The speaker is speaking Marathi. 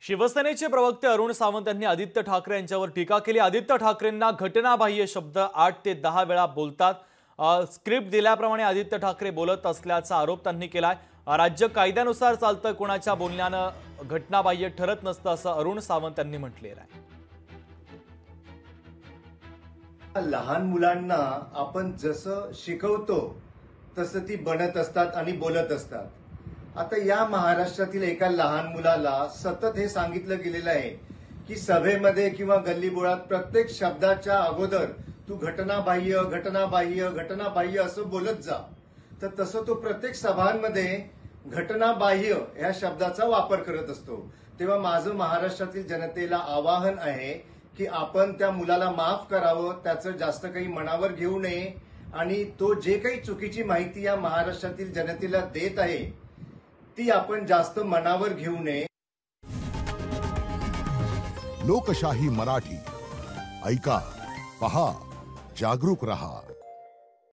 शिवसेनेचे प्रवक्ते अरुण सावंत यांनी आदित्य ठाकरे यांच्यावर टीका केली। आदित्य ठाकरेंना घटनाबाह्य शब्द 8 ते 10 वेळा बोलतात। स्क्रिप्ट दिल्याप्रमाणे आदित्य ठाकरे बोलत असल्याचा आरोप त्यांनी केलाय। राज्य कायद्यानुसार चालतं, कोणाच्या बोलण्यानं घटनाबाह्य ठरत नसतं असं अरुण सावंत यांनी म्हटलेलं आहे। लहान मुलांना आपण जसं शिकवतो तसं ती बनत असतात आणि बोलत असतात। आता या महाराष्ट्रातील एका लहान मुलाला सतत हे सांगितलं गेलेलं आहे की सभेमध्ये किंवा गल्लीबोळात प्रत्येक शब्दाच्या अगोदर तू घटनाबाह्य घटनाबाह्य घटनाबाह्य असं बोलत जा। तर तसं तो प्रत्येक सभांमध्ये घटनाबाह्य या शब्दाचा वापर करत असतो। तेव्हा माझं महाराष्ट्रातील जनतेला आवाहन आहे की आपण त्या मुलाला माफ करावं, त्याचं जास्त काही मनावर घेऊ नये आणि तो जे काही चुकीची माहिती या महाराष्ट्रातील जनतेला देत आहे ती आपण जास्त मनावर घेऊ नये। लोकशाही मराठी ऐका, पहा, जागरूक रहा।